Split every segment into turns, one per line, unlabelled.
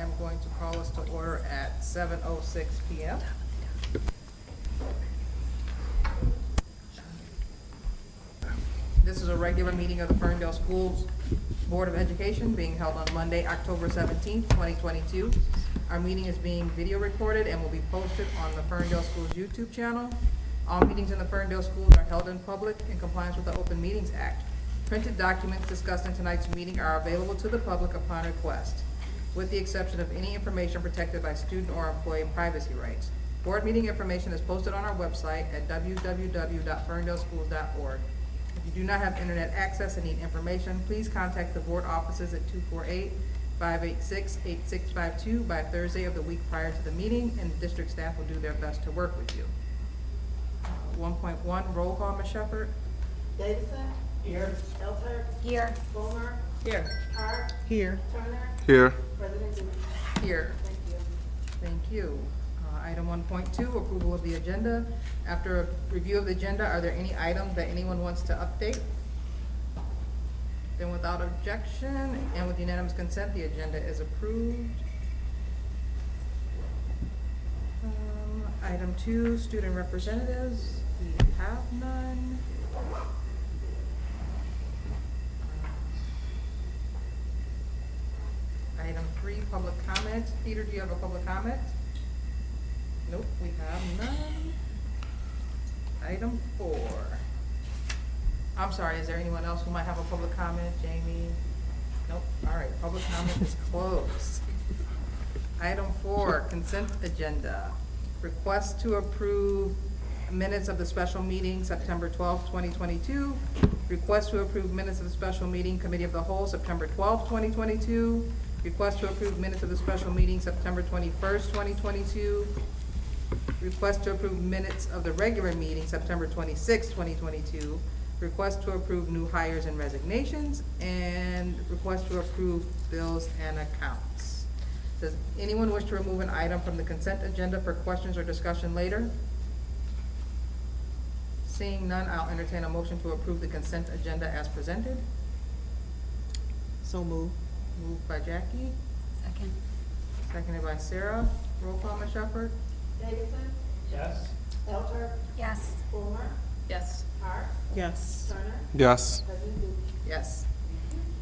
am going to call us to order at 7:06 p.m. This is a regular meeting of the Ferndale Schools Board of Education being held on Monday, October 17th, 2022. Our meeting is being video recorded and will be posted on the Ferndale Schools YouTube channel. All meetings in the Ferndale Schools are held in public in compliance with the Open Meetings Act. Printed documents discussed in tonight's meeting are available to the public upon request, with the exception of any information protected by student or employee privacy rights. Board meeting information is posted on our website at www.ferndaleschools.org. If you do not have internet access and need information, please contact the board offices at 248-586-8652 by Thursday of the week prior to the meeting, and the district staff will do their best to work with you. 1.1, roll call, Ms. Shepherd.
Davidson. Here. Elter.
Here.
Boomer.
Here.
Hart.
Here.
Turner.
Here.
President Booth.
Here.
Thank you.
Thank you. Item 1.2, approval of the agenda. After a review of the agenda, are there any items that anyone wants to update? Then without objection and with unanimous consent, the agenda is approved. Item 2, student representatives. We have none. Item 3, public comment. Peter, do you have a public comment? Nope, we have none. Item 4. I'm sorry, is there anyone else who might have a public comment? Jamie? Nope, all right, public comment is closed. Item 4, consent agenda. Request to approve minutes of the special meeting September 12th, 2022. Request to approve minutes of the special meeting Committee of the Whole September 12th, 2022. Request to approve minutes of the special meeting September 21st, 2022. Request to approve minutes of the regular meeting September 26th, 2022. Request to approve new hires and resignations, and request to approve bills and accounts. Does anyone wish to remove an item from the consent agenda for questions or discussion later? Seeing none, I'll entertain a motion to approve the consent agenda as presented.
So move.
Moved by Jackie,
Second.
seconded by Sarah. Roll call, Ms. Shepherd.
Davidson.
Yes.
Elter.
Yes.
Boomer.
Yes.
Hart.
Yes.
Turner.
Yes.
President Booth.
Yes.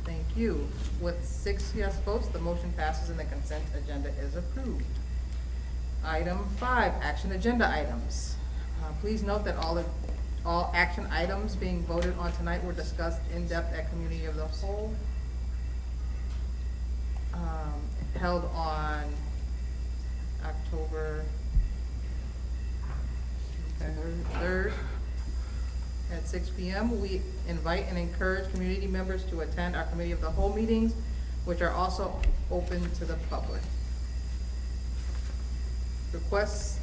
Thank you. With 6 yes votes, the motion passes and the consent agenda is approved. Item 5, action agenda items. Please note that all action items being voted on tonight were discussed in depth at Committee of the Whole, held on October 3rd at 6 p.m. We invite and encourage community members to attend our Committee of the Whole meetings, which are also open to the public. Requests,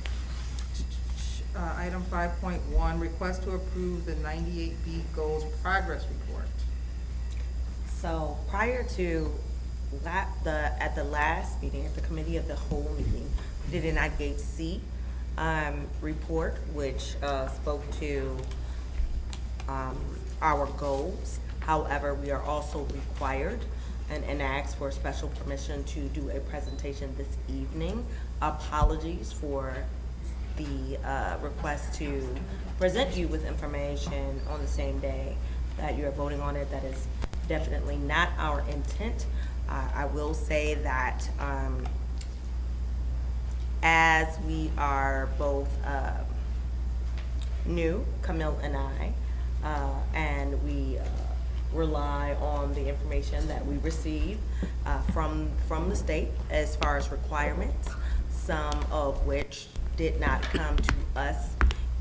item 5.1, request to approve the 98B Goals Progress Report.
So prior to at the last meeting, at the Committee of the Whole meeting, we did an 98C report, which spoke to our goals. However, we are also required and asked for special permission to do a presentation this evening. Apologies for the request to present you with information on the same day that you are voting on it. That is definitely not our intent. I will say that as we are both new, Camille and I, and we rely on the information that we receive from the state as far as requirements, some of which did not come to us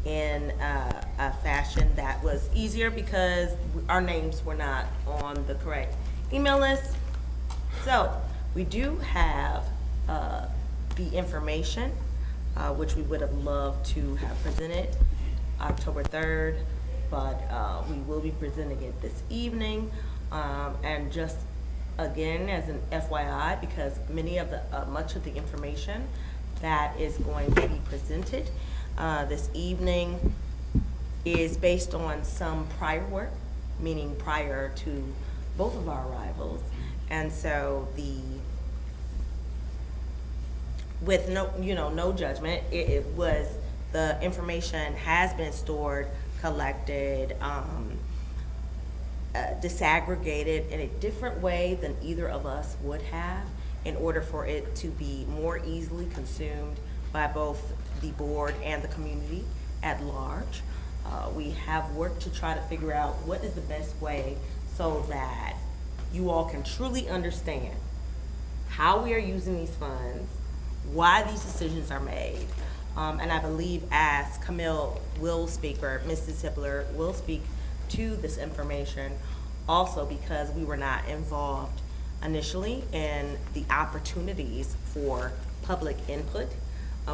in a fashion that was easier because our names were not on the correct email list. So we do have the information, which we would have loved to have presented October 3rd, but we will be presenting it this evening. And just again, as an FYI, because much of the information that is going to be presented this evening is based on some prior work, meaning prior to both of our arrivals. And so with no, no judgment. It was, the information has been stored, collected, disaggregated in a different way than either of us would have, in order for it to be more easily consumed by both the board and the community at large. We have worked to try to figure out what is the best way so that you all can truly understand how we are using these funds, why these decisions are made. And I believe as Camille will speak, or Mrs. Hippler will speak to this information, also because we were not involved initially in the opportunities for public input.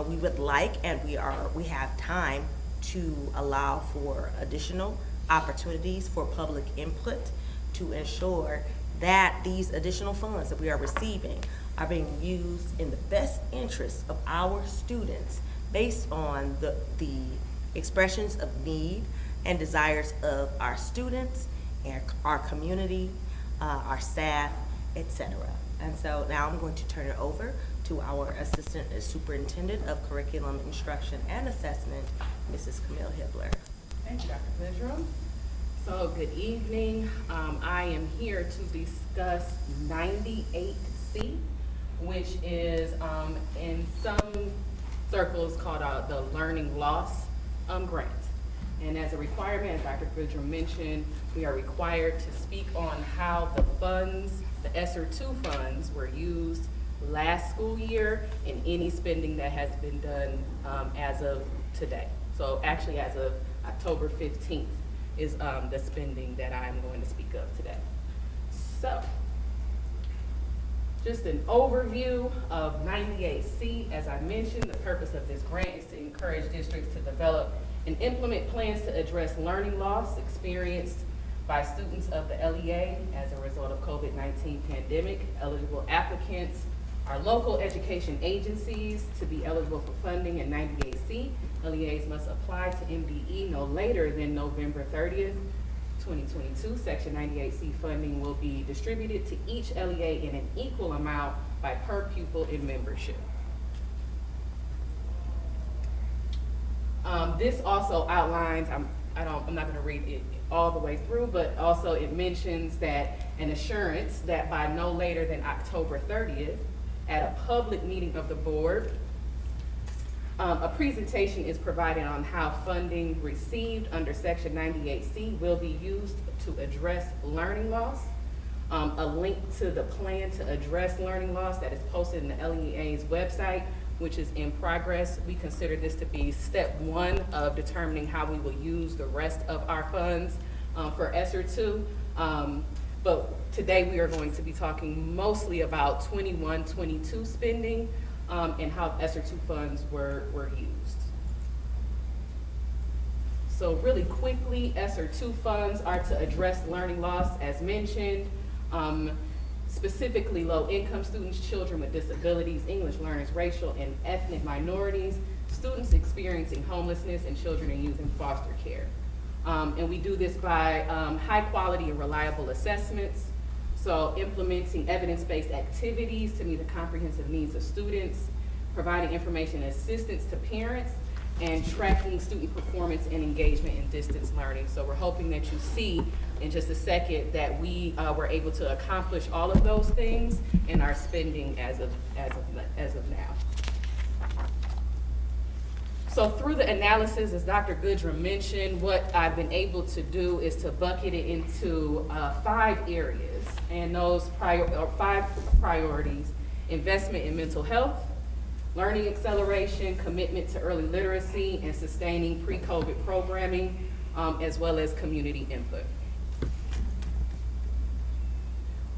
We would like, and we have time to allow for additional opportunities for public input to ensure that these additional funds that we are receiving are being used in the best interest of our students based on the expressions of need and desires of our students and our community, our staff, etc. And so now I'm going to turn it over to our Assistant Superintendent of Curriculum Instruction and Assessment, Mrs. Camille Hippler.
Thank you, Dr. Goodrum. So good evening. I am here to discuss 98C, which is in some circles called the Learning Loss Grant. And as a requirement, as Dr. Goodrum mentioned, we are required to speak on how the funds, the ESSER II funds, were used last school year and any spending that has been done as of today. So actually as of October 15th is the spending that I'm going to speak of today. So just an overview of 98C. As I mentioned, the purpose of this grant is to encourage districts to develop and implement plans to address learning loss experienced by students of the LEA as a result of COVID-19 pandemic. Eligible applicants are local education agencies. To be eligible for funding in 98C, LEAs must apply to MDE no later than November 30th, 2022. Section 98C funding will be distributed to each LEA in an equal amount by per pupil in membership. This also outlines, I'm not going to read it all the way through, but also it mentions that an assurance that by no later than October 30th, at a public meeting of the board, a presentation is provided on how funding received under Section 98C will be used to address learning loss. A link to the plan to address learning loss that is posted in the LEA's website, which is in progress. We consider this to be step one of determining how we will use the rest of our funds for ESSER II. But today we are going to be talking mostly about 21-22 spending and how ESSER II funds were used. So really quickly, ESSER II funds are to address learning loss, as mentioned. Specifically low-income students, children with disabilities, English learners, racial and ethnic minorities, students experiencing homelessness, and children and youth in foster care. And we do this by high quality and reliable assessments, so implementing evidence-based activities to meet the comprehensive needs of students, providing information and assistance to parents, and tracking student performance and engagement in distance learning. So we're hoping that you see in just a second that we were able to accomplish all of those things in our spending as of now. So through the analysis, as Dr. Goodrum mentioned, what I've been able to do is to bucket it into 5 areas, and those 5 priorities: investment in mental health, learning acceleration, commitment to early literacy, and sustaining pre-COVID programming, as well as community input.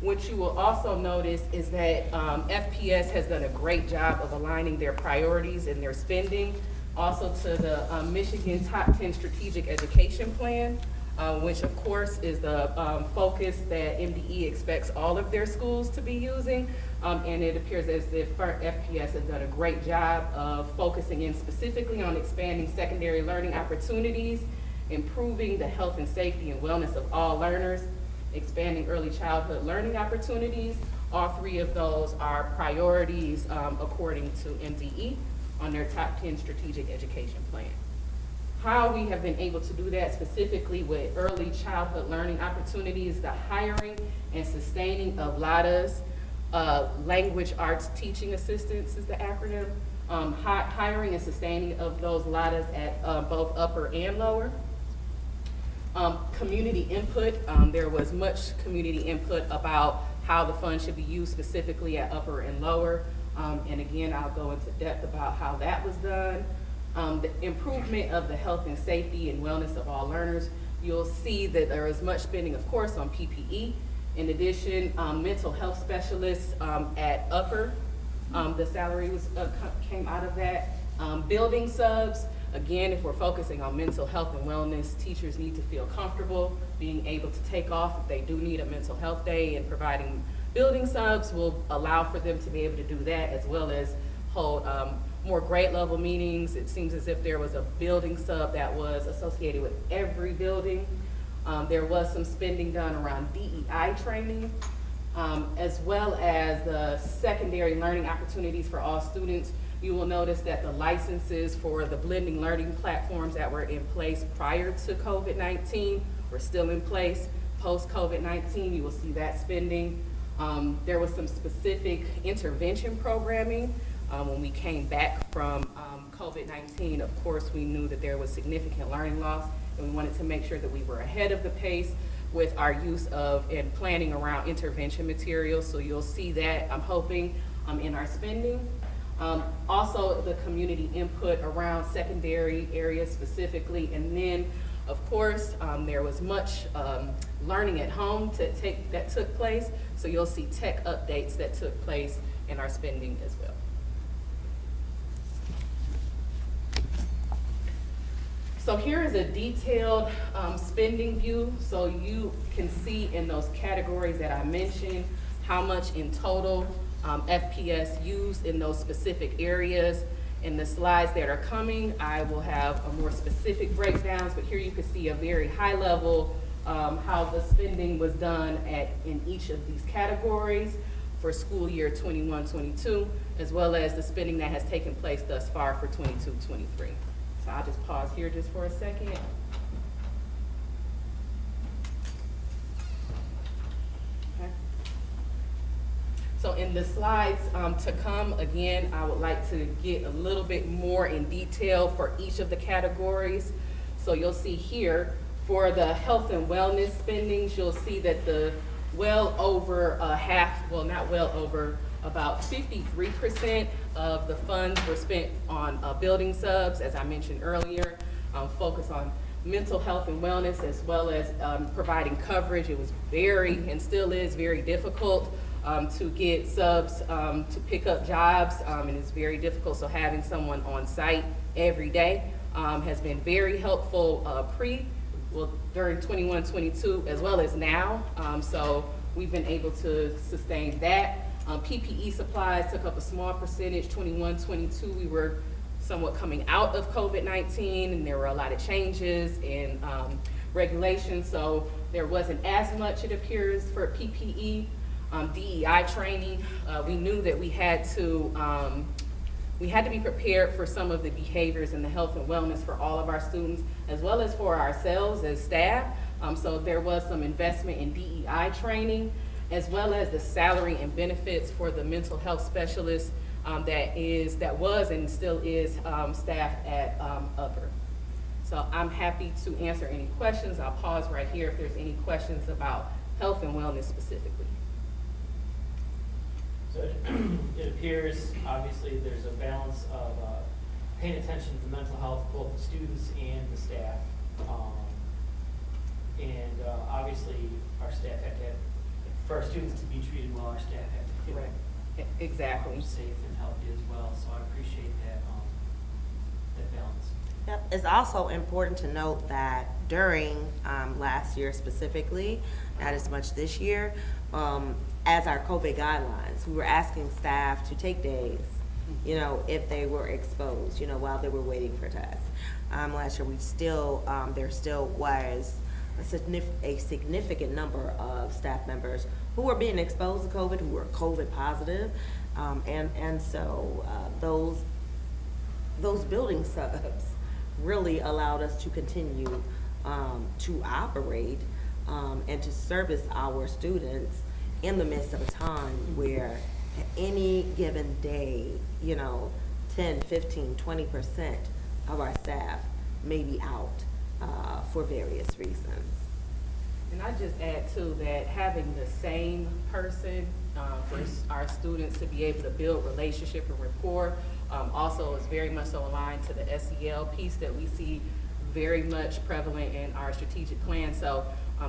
What you will also notice is that FPS has done a great job of aligning their priorities and their spending also to the Michigan Top 10 Strategic Education Plan, which of course is the focus that MDE expects all of their schools to be using. And it appears as if FPS has done a great job of focusing in specifically on expanding secondary learning opportunities, improving the health and safety and wellness of all learners, expanding early childhood learning opportunities, All three of those are priorities according to MDE on their top 10 strategic education plan. How we have been able to do that specifically with early childhood learning opportunities, the hiring and sustaining of LADAs, language arts teaching assistants is the acronym, hiring and sustaining of those LADAs at both upper and lower. Community input, there was much community input about how the funds should be used specifically at upper and lower. And again, I'll go into depth about how that was done. The improvement of the health and safety and wellness of all learners. You'll see that there is much spending, of course, on PPE. In addition, mental health specialists at upper, the salary was came out of that. Building subs, again, if we're focusing on mental health and wellness, teachers need to feel comfortable being able to take off if they do need a mental health day, and providing building subs will allow for them to be able to do that, as well as hold more grade level meetings. It seems as if there was a building sub that was associated with every building. There was some spending done around DEI training, as well as the secondary learning opportunities for all students. You will notice that the licenses for the blending learning platforms that were in place prior to COVID-19 were still in place. Post-COVID-19, you will see that spending. There was some specific intervention programming. When we came back from COVID-19, of course, we knew that there was significant learning loss, and we wanted to make sure that we were ahead of the pace with our use of and planning around intervention materials. So you'll see that, I'm hoping, in our spending. Also, the community input around secondary areas specifically, and then, of course, there was much learning at home that took place. So you'll see tech updates that took place in our spending as well. So here is a detailed spending view, so you can see in those categories that I mentioned how much in total FPS used in those specific areas. In the slides that are coming, I will have a more specific breakdowns, but here you can see a very high level how the spending was done in each of these categories for school year 21-22, as well as the spending that has taken place thus far for 22-23. So I'll just pause here just for a second. Okay. So in the slides to come, again, I would like to get a little bit more in detail for each of the categories. So you'll see here, for the health and wellness spendings, you'll see that the well over about 53% of the funds were spent on building subs, as I mentioned earlier, focus on mental health and wellness, as well as providing coverage. It was very, and still is, very difficult to get subs to pick up jobs, and it's very difficult, so having someone on site every day has been very helpful during 21-22 as well as now, so we've been able to sustain that. PPE supplies took up a small percentage. 21-22, we were somewhat coming out of COVID-19, and there were a lot of changes in regulations, so there wasn't as much, it appears, for PPE. DEI training, we knew that we had to be prepared for some of the behaviors in the health and wellness for all of our students, as well as for ourselves as staff. So there was some investment in DEI training, as well as the salary and benefits for the mental health specialists that was and still is staff at upper. So I'm happy to answer any questions. I'll pause right here if there's any questions about health and wellness specifically.
So it appears, obviously, there's a balance of paying attention to mental health, both the students and the staff. Obviously, our staff had to, for our students to be treated well, our staff had to feel
Exactly.
Safe and healthy as well. So I appreciate that, that balance.
Yep. It's also important to note that during last year specifically, not as much this year, as our COVID guidelines, we were asking staff to take days, you know, if they were exposed, you know, while they were waiting for tests. Last year, there still was a significant number of staff members who are being exposed to COVID, who are COVID positive. And so those building subs really allowed us to continue to operate and to service our students in the midst of a time where at any given day, 10, 15, 20% of our staff may be out for various reasons.
And I just add too that having the same person for our students to be able to build relationship and rapport also is very much so aligned to the SEL piece that we see very much prevalent in our strategic plan. So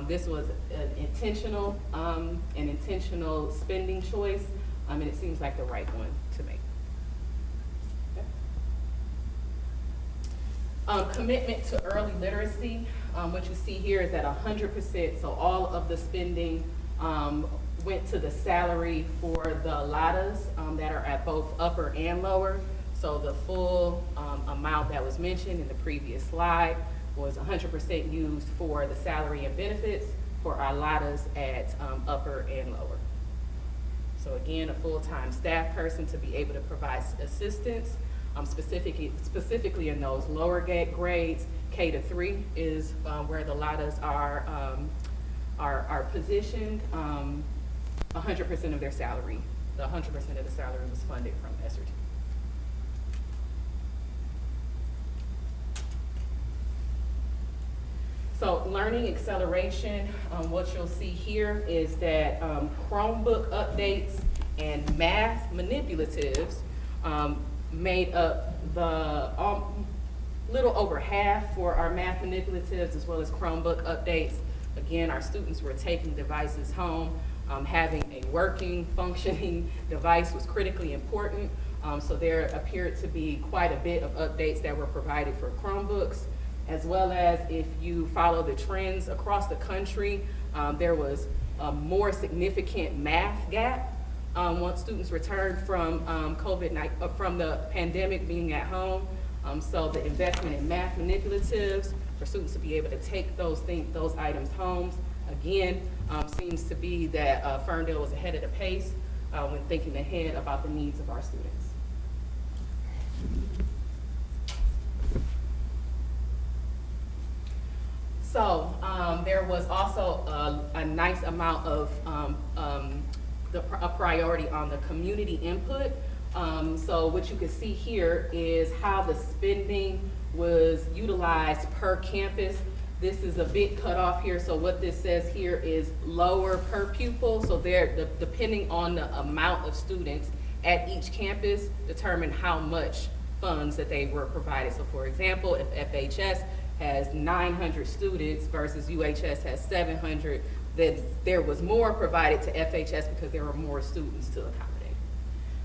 this was an intentional spending choice, and it seems like the right one to make. Okay. Commitment to early literacy. What you see here is that 100%, so all of the spending went to the salary for the LATAs that are at both upper and lower. So the full amount that was mentioned in the previous slide was 100% used for the salary and benefits for our LATAs at upper and lower. So again, a full-time staff person to be able to provide assistance, specifically in those lower grades. K to 3 is where the LATAs are positioned. 100% of their salary, the 100% of the salary was funded from SRT. So learning acceleration, what you'll see here is that Chromebook updates and math manipulatives made up the little over half for our math manipulatives as well as Chromebook updates. Again, our students were taking devices home. Having a working, functioning device was critically important. So there appeared to be quite a bit of updates that were provided for Chromebooks, as well as if you follow the trends across the country, there was a more significant math gap once students returned from from the pandemic being at home. So the investment in math manipulatives for students to be able to take those items home, again, seems to be that Ferndale was ahead of the pace when thinking ahead about the needs of our students. So there was also a nice amount of a priority on the community input. So what you can see here is how the spending was utilized per campus. This is a bit cut off here, so what this says here is lower per pupil. So depending on the amount of students at each campus, determine how much funds that they were provided. So for example, if FHS has 900 students versus UHS has 700, then there was more provided to FHS because there were more students to accommodate.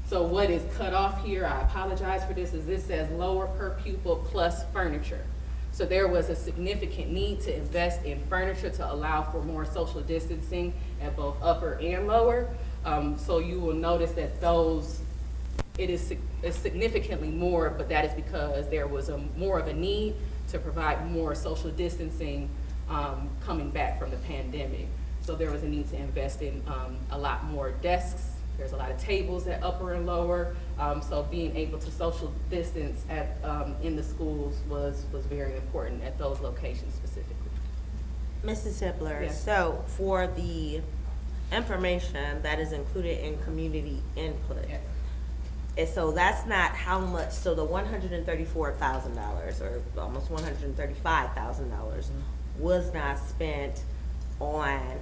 So what is cut off here, I apologize for this, is this says lower per pupil plus furniture. So there was a significant need to invest in furniture to allow for more social distancing at both upper and lower. So you will notice that it is significantly more, but that is because there was more of a need to provide more social distancing coming back from the pandemic. So there was a need to invest in a lot more desks. There's a lot of tables at upper and lower. So being able to social distance in the schools was very important at those locations specifically.
Mrs. Hibbler,
Yes.
So for the information that is included in community input,
Yeah.
and so that's not how much, so the $134,000 or almost $135,000 was not spent on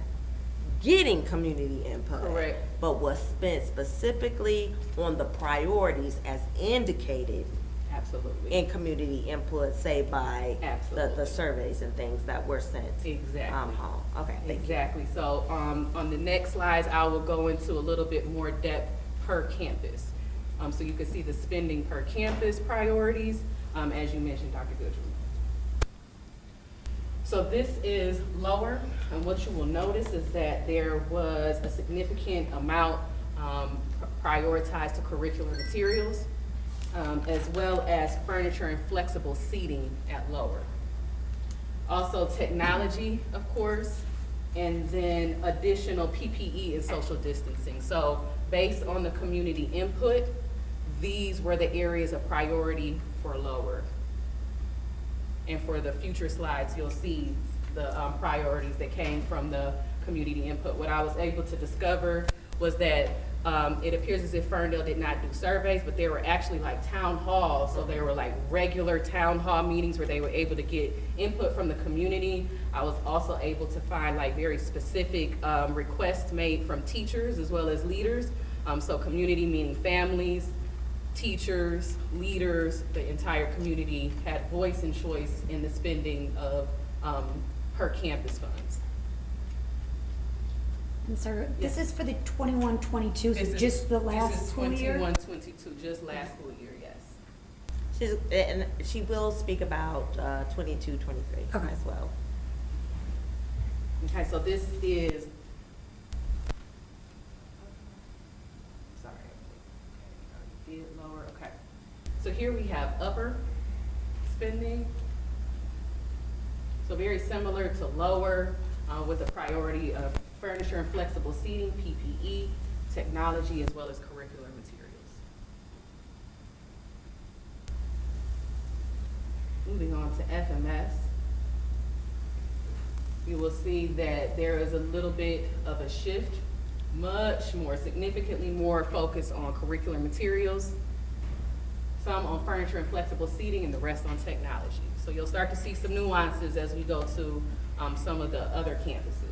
getting community input.
Correct.
But was spent specifically on the priorities as indicated
Absolutely.
in community input, say by
Absolutely.
the surveys and things that were sent
Exactly.
home. Okay, thank you.
Exactly. So on the next slides, I will go into a little bit more depth per campus. So you can see the spending per campus priorities, as you mentioned, Dr. Goodrum. So this is lower, and what you will notice is that there was a significant amount prioritized to curricular materials, as well as furniture and flexible seating at lower. Also technology, of course, and then additional PPE and social distancing. So based on the community input, these were the areas of priority for lower. And for the future slides, you'll see the priorities that came from the community input. What I was able to discover was that it appears as if Ferndale did not do surveys, but there were actually like town halls. So there were like regular town hall meetings where they were able to get input from the community. I was also able to find like very specific requests made from teachers as well as leaders. So community meaning families, teachers, leaders, the entire community had voice and choice in the spending of per campus funds.
And so this
Yes.
is for the 21-22, so just the last school year?
This is 21-22, just last school year, yes.
And she will speak about 22, 23
Okay.
as well.
Okay, so this is, sorry, I did lower, okay. So here we have upper spending. So very similar to lower with a priority of furniture and flexible seating, PPE, technology, as well as curricular materials. Moving on to FMS. You will see that there is a little bit of a shift, much more, significantly more focus on curricular materials, some on furniture and flexible seating, and the rest on technology. So you'll start to see some nuances as we go to some of the other campuses.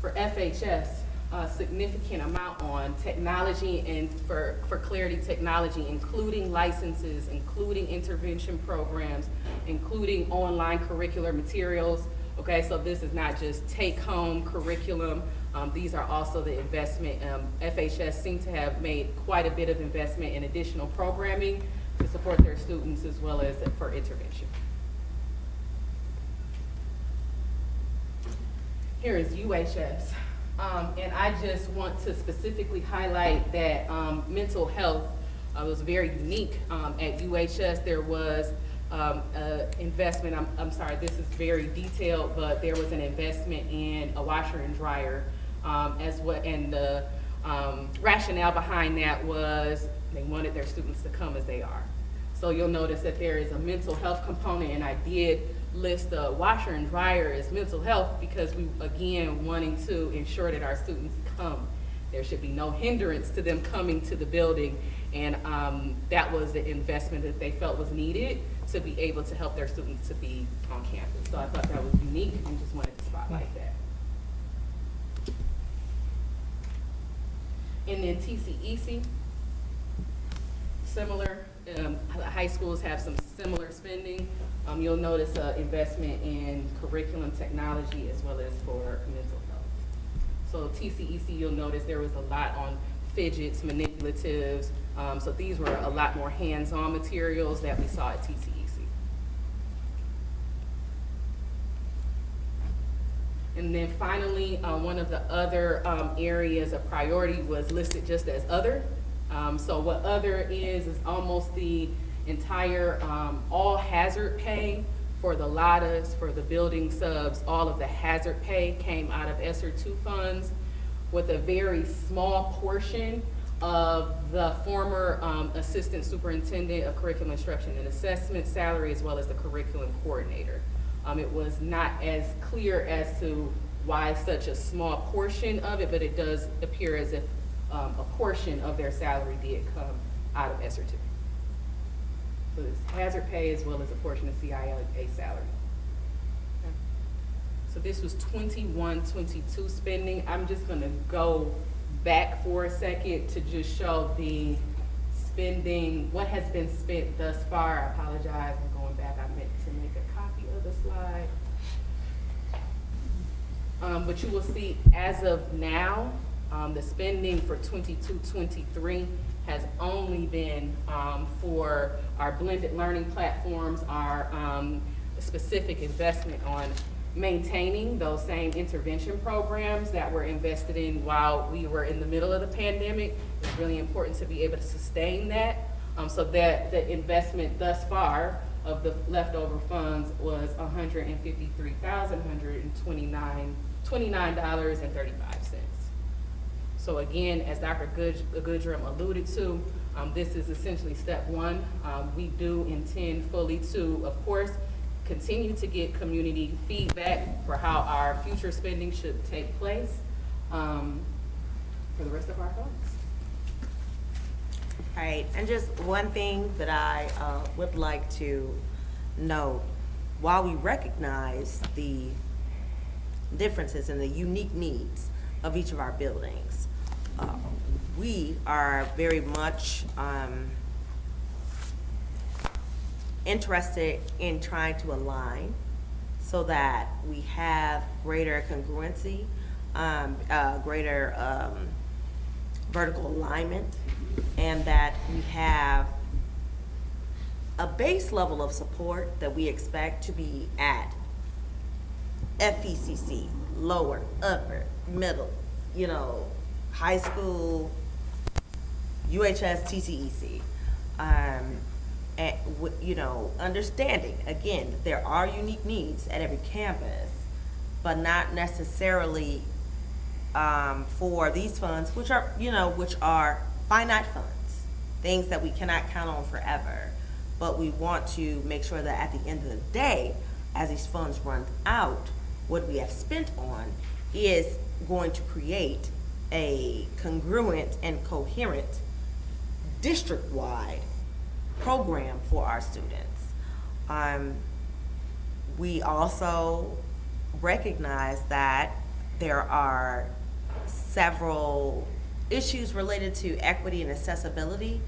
For FHS, a significant amount on technology and for clarity technology, including licenses, including intervention programs, including online curricular materials. Okay, so this is not just take-home curriculum. These are also the investment. FHS seems to have made quite a bit of investment in additional programming to support their students as well as for intervention. Here is UHS. And I just want to specifically highlight that mental health was very unique at UHS. There was investment, I'm sorry, this is very detailed, but there was an investment in a washer and dryer as well, and the rationale behind that was they wanted their students to come as they are. So you'll notice that there is a mental health component, and I did list the washer and dryer as mental health because we, again, wanting to ensure that our students come. There should be no hindrance to them coming to the building, and that was the investment that they felt was needed to be able to help their students to be on campus. So I thought that was unique and just wanted to spotlight that. And then TCEC, similar. High schools have some similar spending. You'll notice investment in curriculum technology as well as for mental health. So TCEC, you'll notice there was a lot on fidgets, manipulatives. So these were a lot more hands-on materials that we saw at TCEC. And then finally, one of the other areas of priority was listed just as other. So what other is almost the entire all hazard pay for the LADAs, for the building subs. All of the hazard pay came out of ESSER 2 funds, with a very small portion of the former assistant superintendent of curriculum instruction and assessment salary, as well as the curriculum coordinator. It was not as clear as to why such a small portion of it, but it does appear as if a portion of their salary did come out of ESSER 2. So it's hazard pay as well as a portion of CIA salary. Okay. So this was 21-22 spending. I'm just gonna go back for a second to just show the spending, what has been spent thus far. I apologize, I'm going back. I meant to make a copy of the slide. But you will see as of now, the spending for 22-23 has only been for our blended learning platforms, our specific investment on maintaining those same intervention programs that were invested in while we were in the middle of the pandemic. It's really important to be able to sustain that. So that the investment thus far of the leftover funds was $153,129.35. So again, as Dr. Goodrum alluded to, this is essentially step one. We do intend fully to, of course, continue to get community feedback for how our future spending should take place for the rest of our funds.
All right, and just one thing that I would like to note, while we recognize the differences and the unique needs of each of our buildings, we are very much interested in trying to align so that we have greater congruency, greater vertical alignment, and that we have a base level of support that we expect to be at FECC, lower, upper, middle, high school, UHS, TTEC. Understanding, again, that there are unique needs at every campus, but not necessarily for these funds, which are finite funds, things that we cannot count on forever. But we want to make sure that at the end of the day, as these funds run out, what we have spent on is going to create a congruent and coherent district-wide program for our students. We also recognize that there are several issues related to equity and accessibility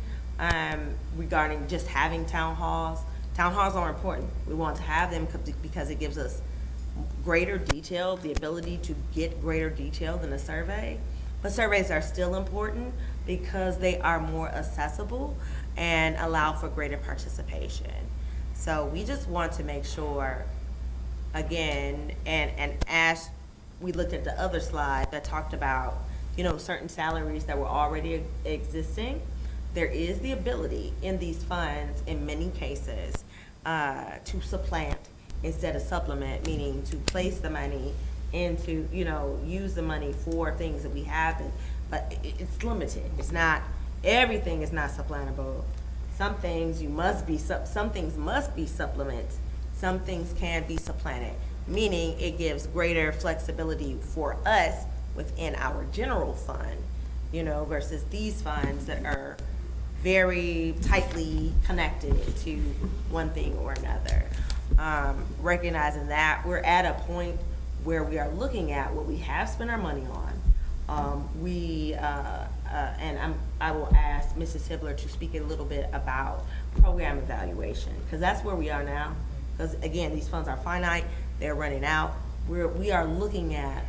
regarding just having town halls. Town halls are important. We want to have them because it gives us greater detail, the ability to get greater detail than a survey. But surveys are still important because they are more accessible and allow for greater participation. So we just want to make sure, again, and as we looked at the other slide that talked about, certain salaries that were already existing, there is the ability in these funds, in many cases, to supplant instead of supplement, meaning to place the money into, use the money for things that we have, but it's limited. It's not, everything is not supplementable. Some things must be supplements. Some things can be supplanted, meaning it gives greater flexibility for us within our general fund, versus these funds that are very tightly connected to one thing or another. Recognizing that we're at a point where we are looking at what we have spent our money on. I will ask Mrs. Hibbler to speak a little bit about program evaluation, because that's where we are now. Because again, these funds are finite, they're running out. We are looking at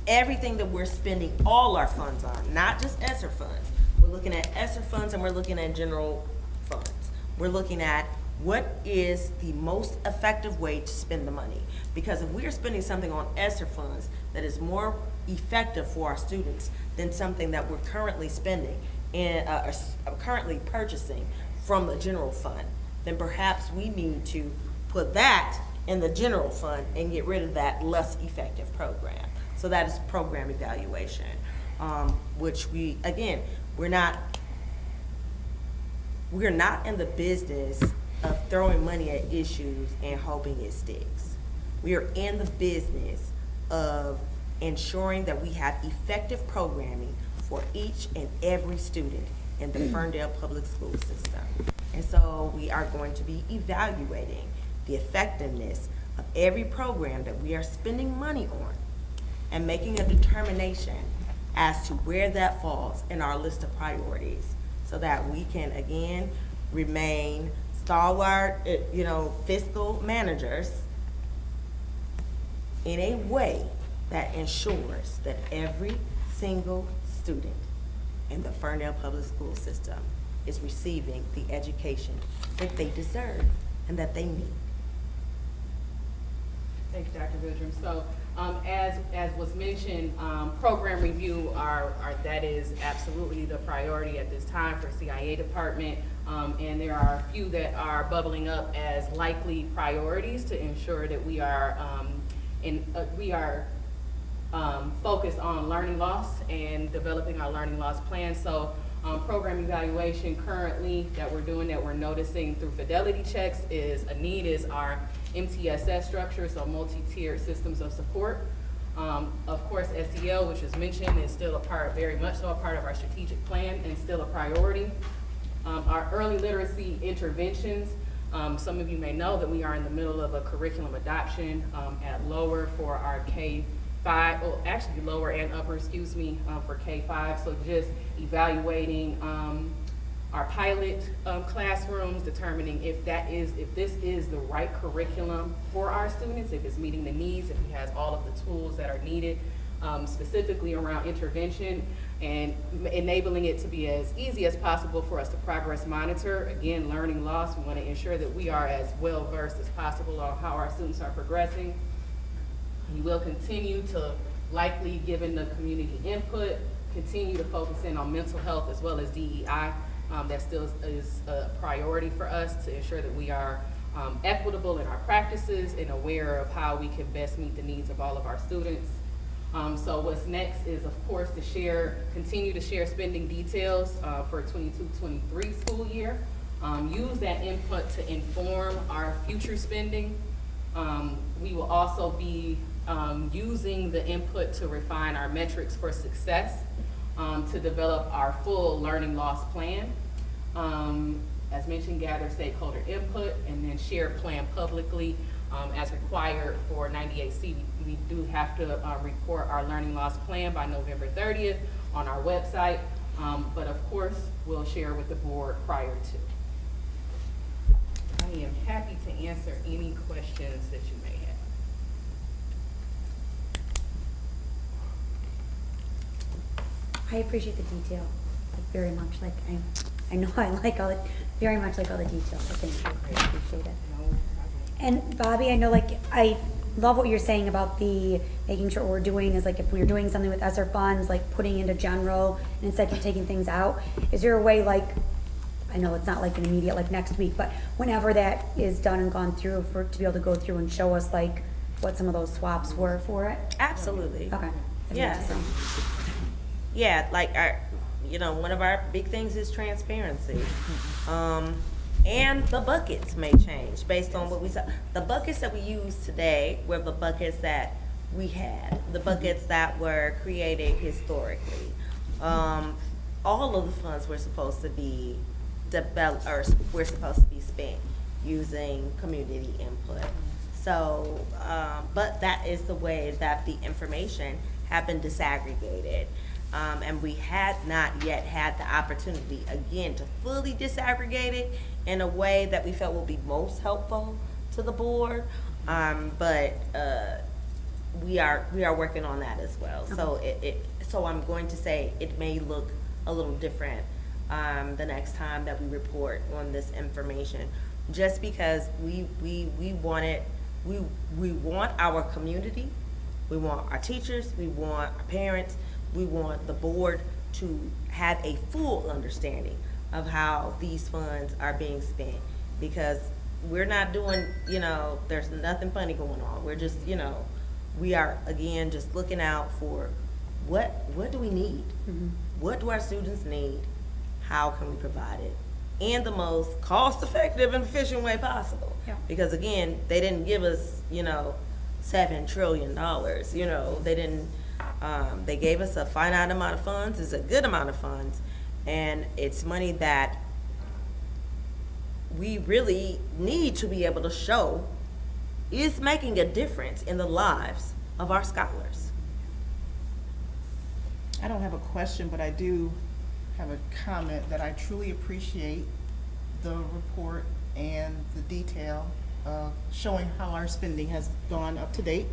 everything that we're spending all our funds on, not just ESSER funds. We're looking at ESSER funds and we're looking at general funds. We're looking at what is the most effective way to spend the money. Because if we are spending something on ESSER funds that is more effective for our students than something that we're currently spending and currently purchasing from the general fund, then perhaps we need to put that in the general fund and get rid of that less effective program. So that is program evaluation, which we're not in the business of throwing money at issues and hoping it sticks. We are in the business of ensuring that we have effective programming for each and every student in the Ferndale public school system. And so we are going to be evaluating the effectiveness of every program that we are spending money on and making a determination as to where that falls in our list of priorities so that we can, again, remain stalwart, fiscal managers in a way that ensures that every single student in the Ferndale public school system is receiving the education that they deserve and that they need.
Thank you, Dr. Goodrum. So As was mentioned, program review that is absolutely the priority at this time for CIA department. And there are a few that are bubbling up as likely priorities to ensure that we are focused on learning loss and developing our learning loss plan. So program evaluation currently that we're doing, that we're noticing through fidelity checks, is a need is our MTSS structure, so multi-tiered systems of support. Of course, SEL, which was mentioned, is still very much so a part of our strategic plan and still a priority. Our early literacy interventions, some of you may know that we are in the middle of a curriculum adoption at lower for our K-5, well, actually lower and upper, for K-5. So just evaluating our pilot classrooms, determining if this is the right curriculum for our students, if it's meeting the needs, if it has all of the tools that are needed, specifically around intervention, and enabling it to be as easy as possible for us to progress monitor. Again, learning loss, we want to ensure that we are as well versed as possible on how our students are progressing. We will continue to, likely given the community input, continue to focus in on mental health as well as DEI. That still is a priority for us to ensure that we are equitable in our practices and aware of how we can best meet the needs of all of our students. So what's next is, of course, to continue to share spending details for 22-23 school year. Use that input to inform our future spending. We will also be using the input to refine our metrics for success, to develop our full learning loss plan. As mentioned, gather stakeholder input and then share plan publicly as required for 98C. We do have to report our learning loss plan by November 30th on our website, but of course, we'll share with the board prior to. I am happy to answer any questions that you may have.
I appreciate the detail, like, very much. Like, I know I like very much like all the details, so thank you. I appreciate it.
No problem.
And Bobby, I know, like, I love what you're saying about the making sure what we're doing is, like, if we're doing something with ESSER funds, like putting into general and instead of taking things out. Is there a way, like, I know it's not like an immediate, like next week, but whenever that is done and gone through, to be able to go through and show us, like, what some of those swaps were for it?
Absolutely.
Okay. That
Yeah.
makes sense.
Yeah, like one of our big things is transparency. And the buckets may change based on what we saw. The buckets that we use today were the buckets that we had, the buckets that were created historically. All of the funds were supposed to be developed, or we're supposed to be spent using community input. So, but that is the way that the information had been disaggregated. And we had not yet had the opportunity, again, to fully disaggregate it in a way that we felt will be most helpful to the board. But we are working on that as well. So so I'm going to say it may look a little different the next time that we report on this information, just because we want our community, we want our teachers, we want our parents, we want the board to have a full understanding of how these funds are being spent, because we're not doing, there's nothing funny going on. We're just, we are, again, just looking out for what do we need?
Mm-hmm.
What do our students need? How can we provide it in the most cost-effective and efficient way possible?
Yeah.
Because again, they didn't give us, $7 trillion. They didn't. They gave us a finite amount of funds. It's a good amount of funds, and it's money that we really need to be able to show is making a difference in the lives of our scholars.
I don't have a question, but I do have a comment that I truly appreciate the report and the detail of showing how our spending has gone up to date.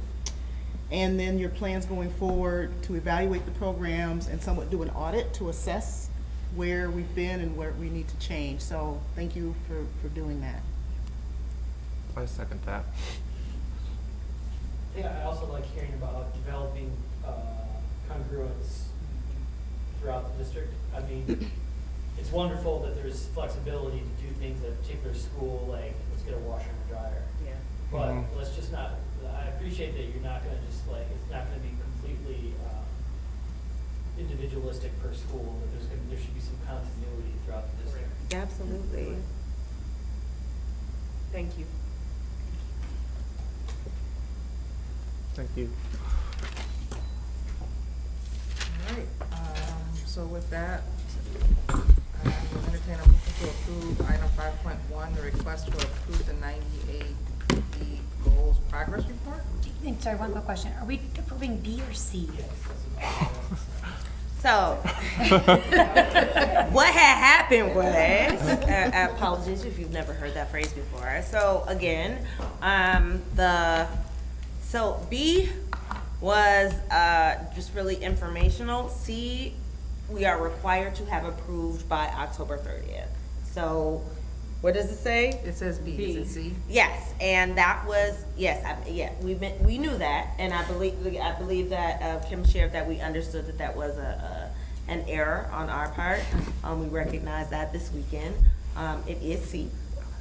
And then your plans going forward to evaluate the programs and somewhat do an audit to assess where we've been and where we need to change. So thank you for doing that.
I second that.
Yeah, I also like hearing about developing congruence throughout the district. I mean, it's wonderful that there's flexibility to do things at a particular school, like let's get a washer and a dryer.
Yeah.
But let's just not, I appreciate that you're not gonna just like, it's not gonna be completely individualistic per school, that there should be some continuity throughout the district.
Absolutely.
Thank you.
Thank you.
All right, so with that, we'll entertain a motion to approve item 5.1, the request to approve the 98B goals progress report.
Sorry, one quick question. Are we approving B or C?
Yes, that's what I was
So, what had happened was, apologies if you've never heard that phrase before. So again, so B was just really informational. C, we are required to have approved by October 30th. So, what does it say?
It says B, is it C?
Yes, and that was, yes, we knew that, and I believe that Kim shared that we understood that that was an error on our part. We recognize that this weekend. It is C.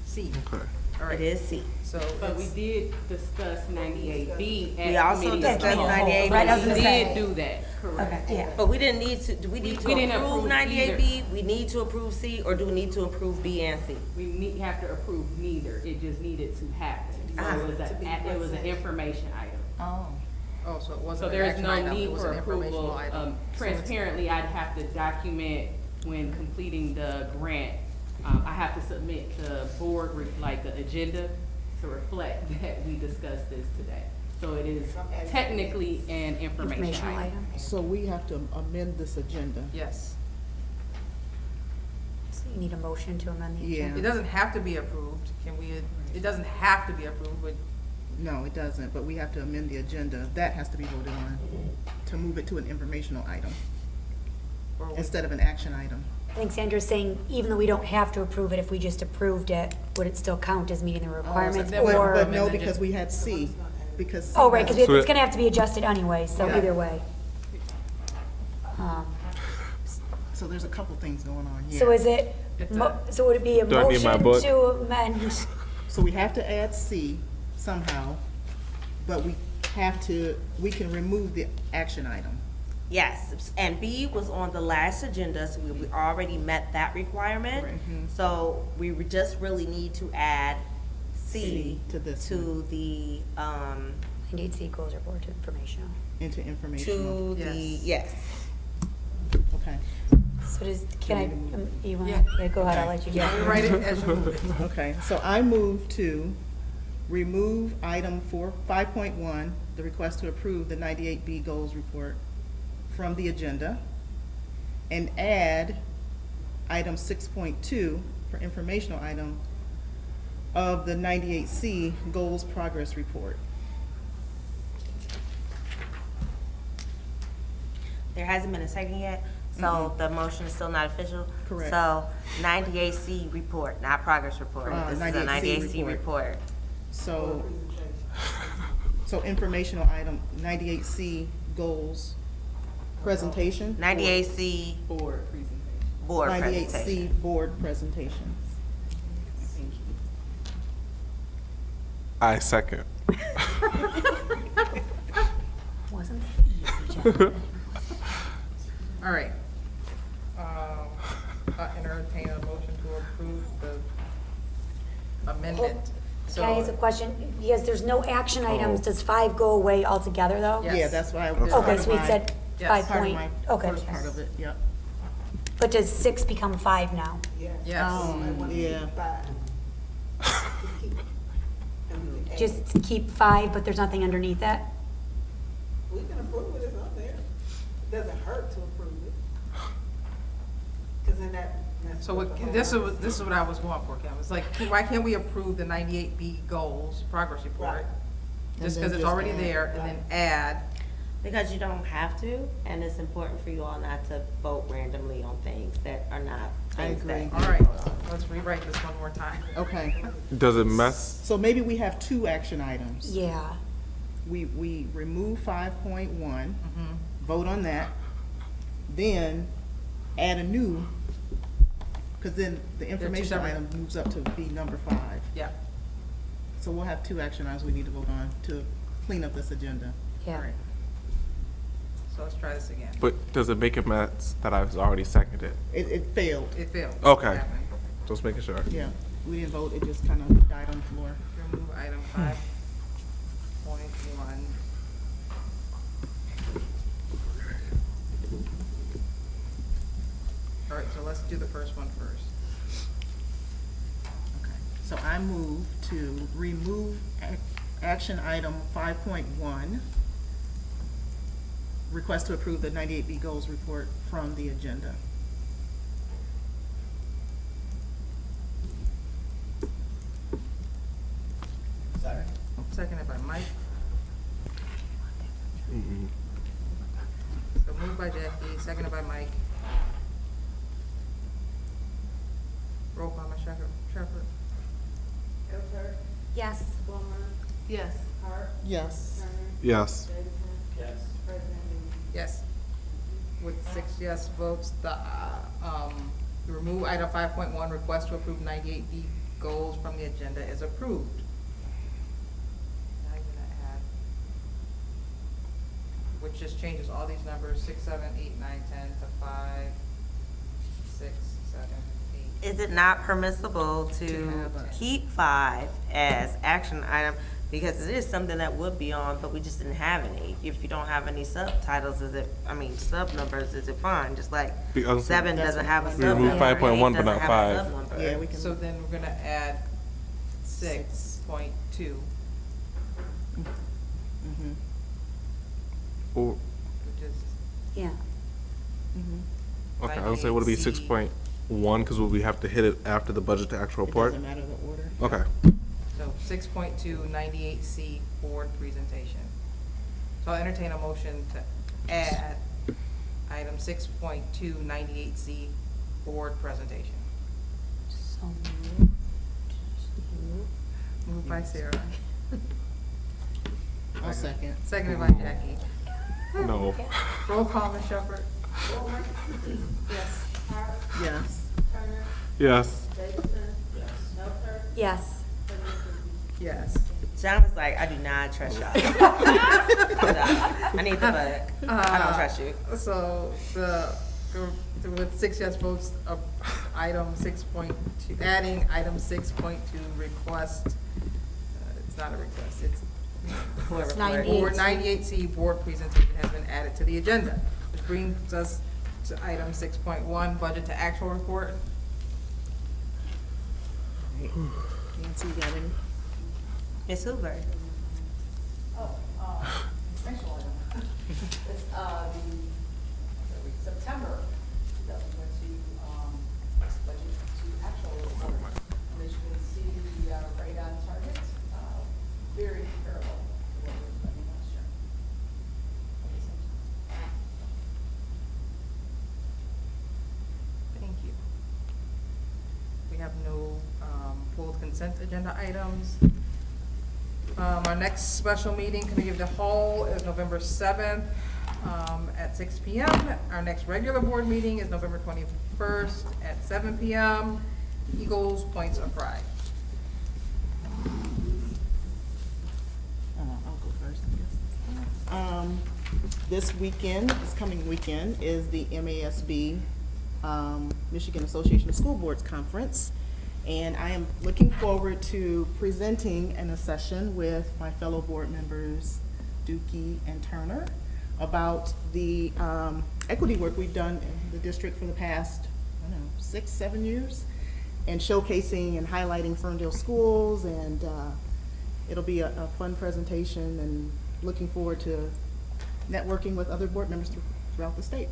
C.
Okay.
All right.
It is C.
So
But we
it's,
did discuss 98B at
We also
committee.
discussed 98B.
Right, I was
We
gonna say.
did do that, correct.
Okay, yeah.
But we didn't need to, do we need to
We didn't
approve
approve
98B? We need to approve C, or do we need to approve B and C?
We have to approve neither, it just needed to happen. So
Ah.
it was an information item.
Oh,
oh, so it
So
wasn't an
there is
action
no
item,
need
it was
for
an informational
approval.
item. So it's-
Transparently, I'd have to document when completing the grant. I have to submit the board, like the agenda, to reflect that we discussed this today. So it is technically an information
Informational
item.
item.
so we have to amend this agenda.
Yes.
So you need a motion to amend the
Yeah.
agenda?
It doesn't have to be approved. Can we, it doesn't have to be approved, but
No, it doesn't, but we have to amend the agenda. That has to be voted on to move it to an informational item
or we-
instead of an action item.
I think Sandra's saying, even though we don't have to approve it, if we just approved it, would it still count as meeting the requirements?
then we-
Or,
But no,
And then
because
just-
we had C, because. C
oh, right, because
has-
So
it's
it-
gonna have to be adjusted anyway, so
Yeah.
either way.
So there's a couple things going on here.
So is it,
It's
so would it be a
Do I need my
motion
book?
to amend?
So we have to add C somehow, but we can remove the action item.
Yes, and B was on the last agenda, so we already met that requirement.
Right.
So we would just really need to add C
C to this
to the,
98C goals report to informational.
Into informational.
to the,
Yes.
yes.
Okay,
So does, can I, you want,
Yeah.
yeah, go ahead, I'll let you do
Yeah,
it.
write it as you move it.
okay, so I move to remove item 5.1, the request to approve the 98B goals report from the agenda, and add item 6.2 for informational item of the 98C goals progress report.
There hasn't been a second yet, so the motion is still not official?
Correct.
So 98C report, not progress report. This is a 98C report.
So, so informational item, 98C goals presentation?
98C
Board presentation.
board presentation.
98C board presentation.
Thank you.
I second.
Wasn't that easy, John?
All right. Entertain a motion to approve the amendment.
Can I ask a question? Because there's no action items,
Oh.
does 5 go away altogether, though?
Yes.
Yeah, that's why.
Okay.
Okay, so we said
Yes.
5
Part of
point,
my
okay.
first part of it, yep.
But does 6 become 5 now?
Yes.
Yeah.
Just keep 5, but there's nothing underneath that?
We can approve it, it's on there. It doesn't hurt to approve it. Cause then that.
So this is what I was going for, Kim. It's like, why can't we approve the 98B goals progress report?
Right.
Just
And then
because it's
just
already
add.
there, and then add,
Because you don't have to, and it's important for you all not to vote randomly on things that are not
I
things that.
agree.
all right, let's rewrite this one more time.
Okay,
Does it mess?
so maybe we have 2 action items.
Yeah.
we remove 5.1,
Mm-hmm.
vote on that, then add a new, because then the information
separate.
item moves up to be number 5.
Yeah.
So we'll have 2 action items we need to vote on to clean up this agenda.
Yeah.
Right. So let's try this again.
But does it make a mess that I've already seconded?
It failed,
It failed.
Okay.
What happened?
Just making sure.
yeah. We didn't vote, it just kind of died on the floor.
Remove item 5.1. All right, so let's do the first one first.
Okay. So I move to remove action item 5.1, request to approve the 98B goals report from the agenda.
Sorry.
Seconded by Mike.
Mm-mm.
So moved by Jackie, seconded by Mike. Roll call, Ms. Shepherd.
Yes.
Yes.
Yes.
Yes.
Yes.
Yes. With 6 yes votes, the remove item 5.1, request to approve 98B goals from the agenda is approved. Now you're gonna add, which just changes all these numbers, 6, 7, 8, 9, 10 to 5, 6, 7, 8.
Is it not permissible
To
to
have a-
keep 5 as action item? Because it is something that would be on, but we just didn't have any. If you don't have any subtitles, sub numbers, is it fine? Just like
Because
7 doesn't have a
we
sub
removed
number.
5.1 but
8
not
doesn't have a
5.
sub number.
Yeah, we can.
So then we're gonna add 6.2,
Mhm.
Or,
which is
Yeah.
Mhm.
okay, I would say would it be 6.1 because we have to hit it after the budget to actual
It
report?
doesn't matter the order.
Okay.
So 6.2, 98C, board presentation. So I'll entertain a motion to add item 6.2, 98C, board presentation.
So moved.
Moved by Sarah,
I'll second.
seconded by Jackie.
No.
Roll call, Ms. Shepherd.
Yes.
Yes.
Yes.
Yes.
Yes.
John was like, I do not trust y'all. I need the book. I don't trust you.
So with 6 yes votes, item 6.2, adding item 6.2 request, it's not a request, it's
Whoever.
98.
board 98C board presentation has been added to the agenda. Which brings us to item 6.1, budget to actual report.
Nancy, you got any?
Ms. Hoover.
Informational item. It's, the September 2022, budget to actual report. And as you can see, the right on target, very comparable to what we were spending last year. At the same time.
Thank you. We have no pulled consent agenda items. Our next special meeting, committee of the whole, is November 7th at 6 p.m. Our next regular board meeting is November 21st at 7 p.m. Eagles Points of Pride.
I'll go first, I guess. This weekend, this coming weekend, is the MASB, Michigan Association of School Boards Conference. And I am looking forward to presenting in a session with my fellow board members, Dookie and Turner, about the equity work we've done in the district for the past, 6, 7 years, and showcasing and highlighting Ferndale schools, and it'll be a fun presentation, and looking forward to networking with other board members throughout the state.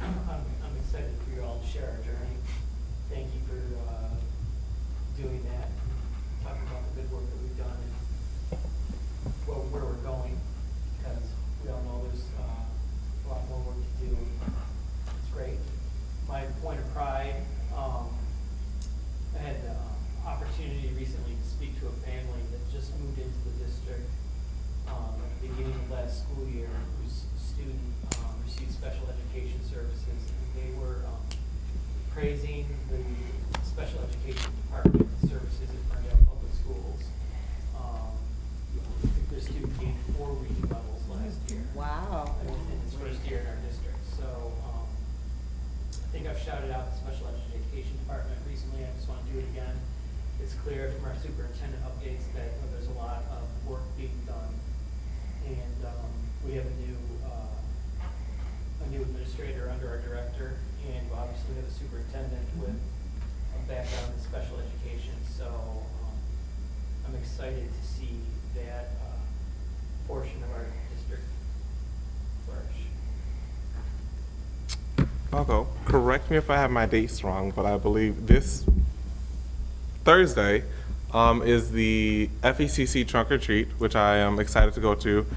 I'm excited for you all to share our journey. Thank you for doing that, talking about the good work that we've done and where we're going, because we all know there's a lot more work to do. It's great. My point of pride, I had the opportunity to praising the special education department services at Ferndale Public Schools. I think their student gained 4 reading levels last year.
Wow.
In his first year in our district. So I think I've shouted out the special education department recently. I just want to do it again. It's clear from our superintendent updates that there's a lot of work being done. And we have a new administrator under our director, and we obviously have a superintendent with a background in special education. So I'm excited to see that portion of our district flourish.
Marco, correct me if I have my dates wrong, but I believe this Thursday is the FECC trunk or treat, which I am excited to go to.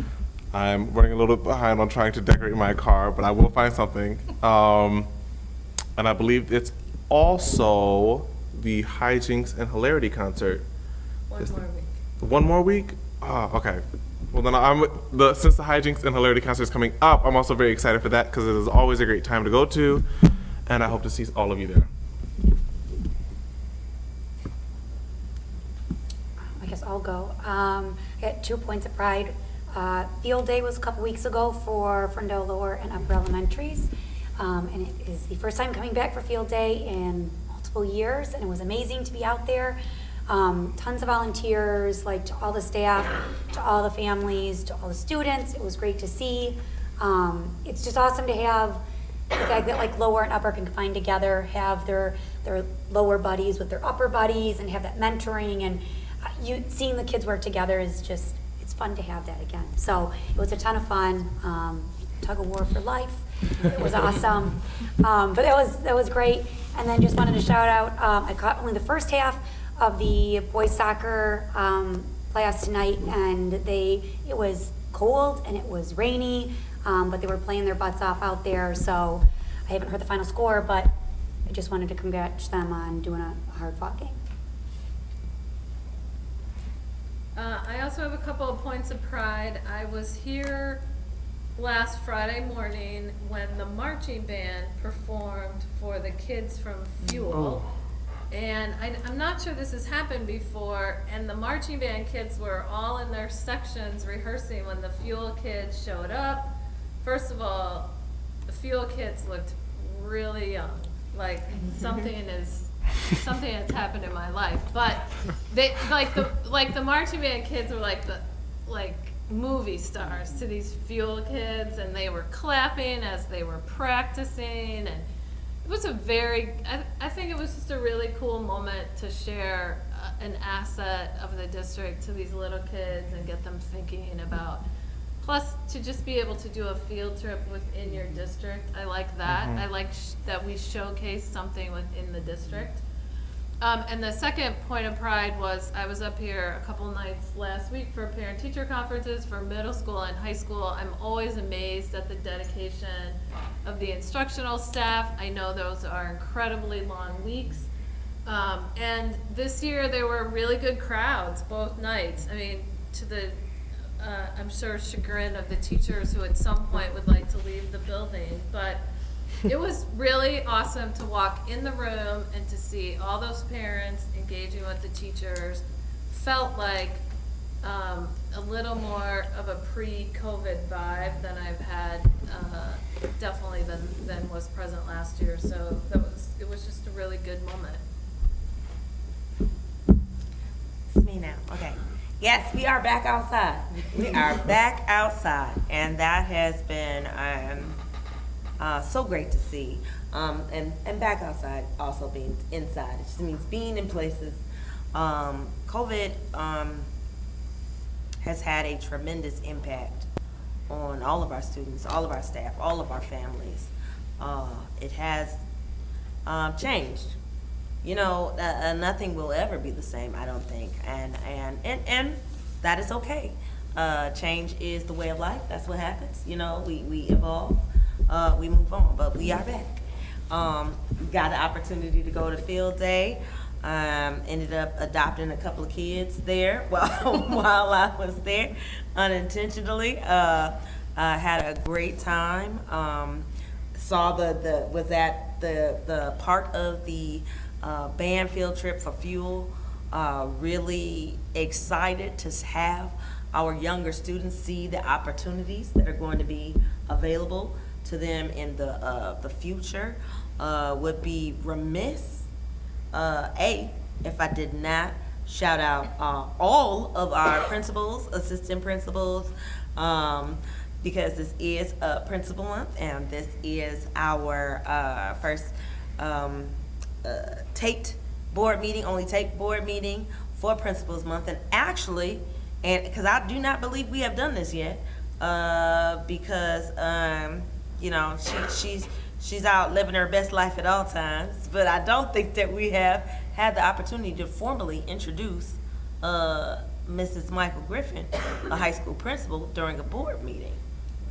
I'm running a little bit behind on trying to decorate my car, but I will find something. And I believe it's also the Hijinks and Hilarity concert.
One more week.
One more week? Oh, okay. Well, then since the Hijinks and Hilarity concert is coming up, I'm also very excited for that because it is always a great time to go to, and I hope to see all of you there.
I guess I'll go. I got 2 points of pride. Field day was a couple weeks ago for Ferndale Lower and Upper Elementaries. And it is the first time coming back for field day in multiple years, and it was amazing to be out there. Tons of volunteers, like to all the staff, to all the families, to all the students. It was great to see. It's just awesome to have the fact that like lower and upper can combine together, have their lower buddies with their upper buddies, and have that mentoring. And seeing the kids work together is just, it's fun to have that again. So it was a ton of fun. Tug of war for life. It was awesome. But that was great. And then just wanted to shout out, I caught only the first half of the boys soccer playoffs tonight, and it was cold and it was rainy, but they were playing their butts off out there. So I haven't heard the final score, but I just wanted to congratulate them on doing a hard-fought game.
I also have a couple of points of pride. I was here last Friday morning when the marching band performed for the kids from Fuel. And I'm not sure this has happened before, and the marching band kids were all in their sections rehearsing when the Fuel kids showed up. First of all, the Fuel kids looked really young, like something has happened in my life. But they like the marching band kids were like movie stars to these Fuel kids, and they were clapping as they were practicing, and it was I think it was just a really cool moment to share an asset of the district to these little kids and get them thinking about, plus to just be able to do a field trip within your district. I like that. I like that we showcase something within the district. And the second point of pride was I was up here a couple nights last week for parent-teacher conferences for middle school and high school. I'm always amazed at the dedication of the instructional staff. I know those are incredibly long weeks. And this year there were really good crowds both nights. I mean, to the, I'm sure, chagrin of the teachers who at some point would like to leave the building. But it was really awesome to walk in the room and to see all those parents engaging with the teachers. Felt like a little more of a pre-COVID vibe than I've had, definitely than was present last year. So it was just a really good moment.
It's me now. Okay. Yes, we are back outside. We are back outside, and that has been so great to see. And back outside also being inside. It just means being in places. COVID has had a tremendous impact on all of our students, all of our staff, all of our families. It has changed. You know, nothing will ever be the same, I don't think, and that is okay. Change is the way of life. That's what happens. You know, we evolve, we move on, but we are back. Got the opportunity to go to field day. Ended up adopting a couple of kids there while I was there, unintentionally. Had a great time. saw was at the part of the band field trip for Fuel. Really excited to have our younger students see the opportunities that are going to be available to them in the future. Would be remiss, if I did not shout out all of our principals, assistant principals, because this is Principal Month, and this is our first taped board meeting, only taped board meeting for Principals Month. And actually, and because I do not believe we have done this yet, because you know, she's out living her best life at all times, but I don't think that we have had the opportunity to formally introduce Mrs. Michael Griffin, a high school principal, during a board meeting.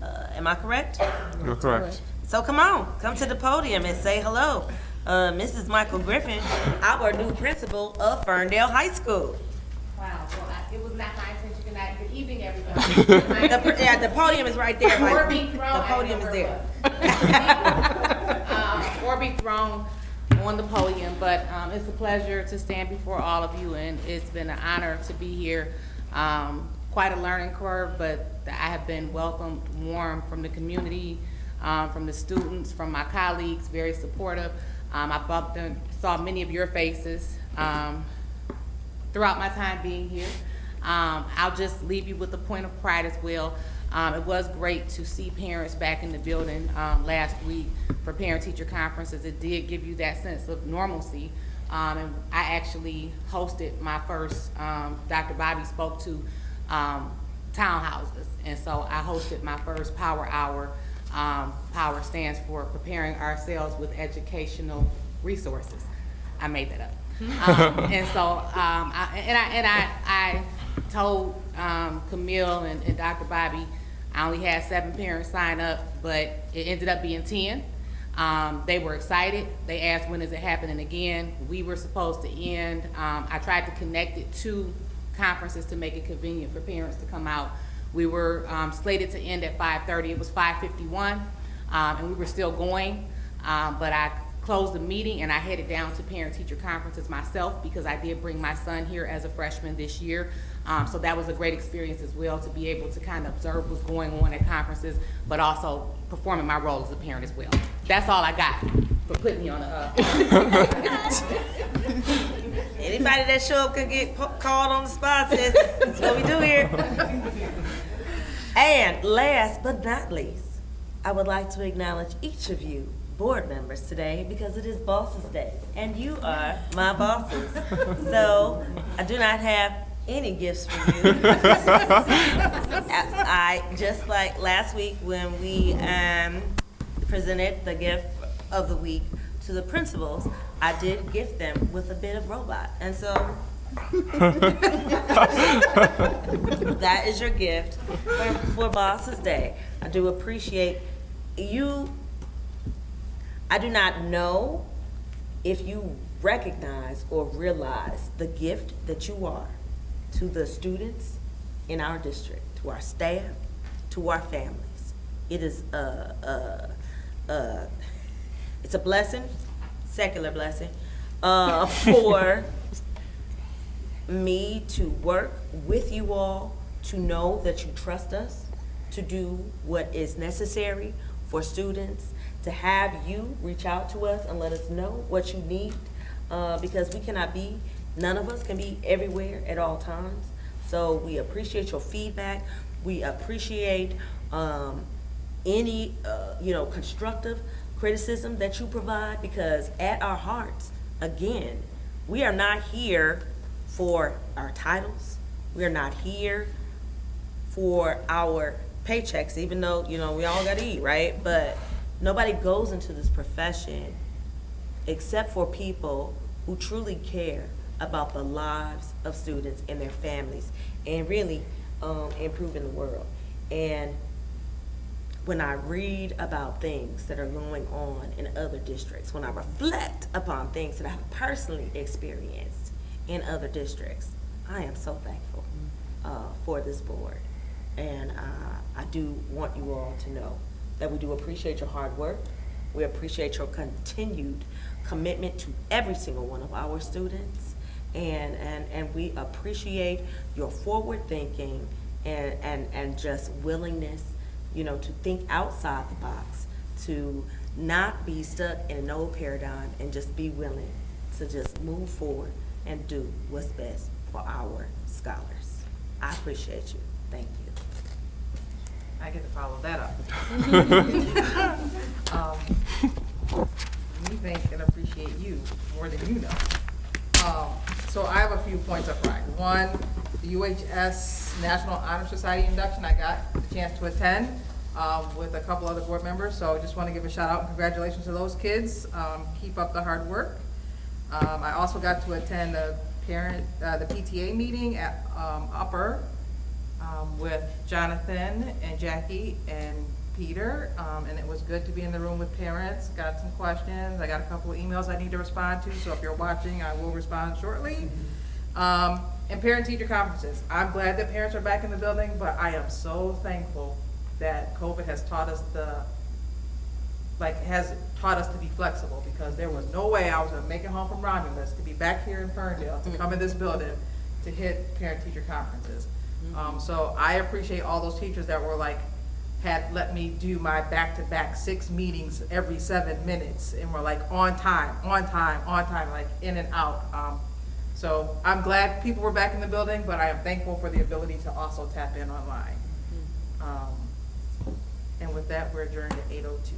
Am I correct?
You're correct.
So come to the podium and say hello. Mrs. Michael Griffin, our new principal of Ferndale High School.
Wow, well, it was not my intention. Good evening, everyone.
The podium is right there,
Or
Michael.
be thrown.
The podium is there.
Or be thrown on the podium, but it's a pleasure to stand before all of you, and it's been an honor to be here. Quite a learning curve, but I have been welcomed warm from the community, from the students, from my colleagues, very supportive. I bumped and saw many of your faces throughout my time being here. I'll just leave you with a point of pride as well. It was great to see parents back in the building last week for parent-teacher conferences. It did give you that sense of normalcy. And I actually hosted my first, Dr. Bobby spoke to townhouses. And so I hosted my first Power Hour. Power stands for Preparing Ourselves with Educational Resources. I made that up. And so I told Camille and Dr. Bobby I only had 7 parents sign up, but it ended up being 10. They were excited. They asked, when is it happening again? We were supposed to end. I tried to connect it to conferences to make it convenient for parents to come out. We were slated to end at 5:30. It was 5:51, and we were still going, but I closed the meeting and I headed down to parent-teacher conferences myself because I did bring my son here as a freshman this year. So that was a great experience as well, to be able to kind of observe what's going on at conferences, but also performing my role as a parent as well. That's all I got for putting me on the
Anybody that show up could get called on the spot, sis. That's what we do here. And last but not least, I would like to acknowledge each of you board members today because it is Bosses Day, and you are my bosses. So I do not have any gifts for you. I just like last week when we presented the gift of the week to the principals, I did gift them with a bit of robot, and so that is your gift for Bosses Day. I do appreciate you. I do not know if you recognize or realize the gift that you are to the students in our district, to our staff, to our families. It is it's a blessing, secular blessing, for me to work with you all, to know that you trust us, to do what is necessary for students, to have you reach out to us and let us know what you need, because we cannot be, none of us can be everywhere at all times. So we appreciate your feedback. We appreciate any constructive criticism that you provide, because at our hearts, again, we are not here for our titles. We are not here for our paychecks, even though, we all gotta eat, right? But nobody goes into this profession except for people who truly care about the lives of students and their families and really improving the world. And when I read about things that are going on in other districts, when I reflect upon things that I have personally experienced in other districts, I am so thankful for this board. And I do want you all to know that we do appreciate your hard work. We appreciate your continued commitment to every single one of our students. And we appreciate your forward thinking and just willingness, you know, to think outside the box, to not be stuck in an old paradigm and just be willing to just move forward and do what's best for our scholars. I appreciate you. Thank you.
I get to follow that up. We thank and appreciate you more than you know. So I have a few points of pride. One, the UHS National Honor Society induction, I got the chance to attend with a couple other board members, so I just want to give a shout out and congratulations to those kids. Keep up the hard work. I also got to attend the PTA meeting at Upper with Jonathan and Jackie and Peter, and it was good to be in the room with parents. Got some questions. I got a couple of emails I need to respond to, so if you're watching, I will respond shortly. And parent-teacher conferences. I'm glad that parents are back in the building, but I am so thankful that COVID has taught us to be flexible, because there was no way I was gonna make it home from Romulus to be back here in Ferndale, to come in this building to hit parent-teacher conferences. So I appreciate all those teachers that were had let me do my back-to-back 6 meetings every 7 minutes, and were on time, like in and out. So I'm glad people were back in the building, but I am thankful for the ability to also tap in online. And with that, we're adjourned at 8:02.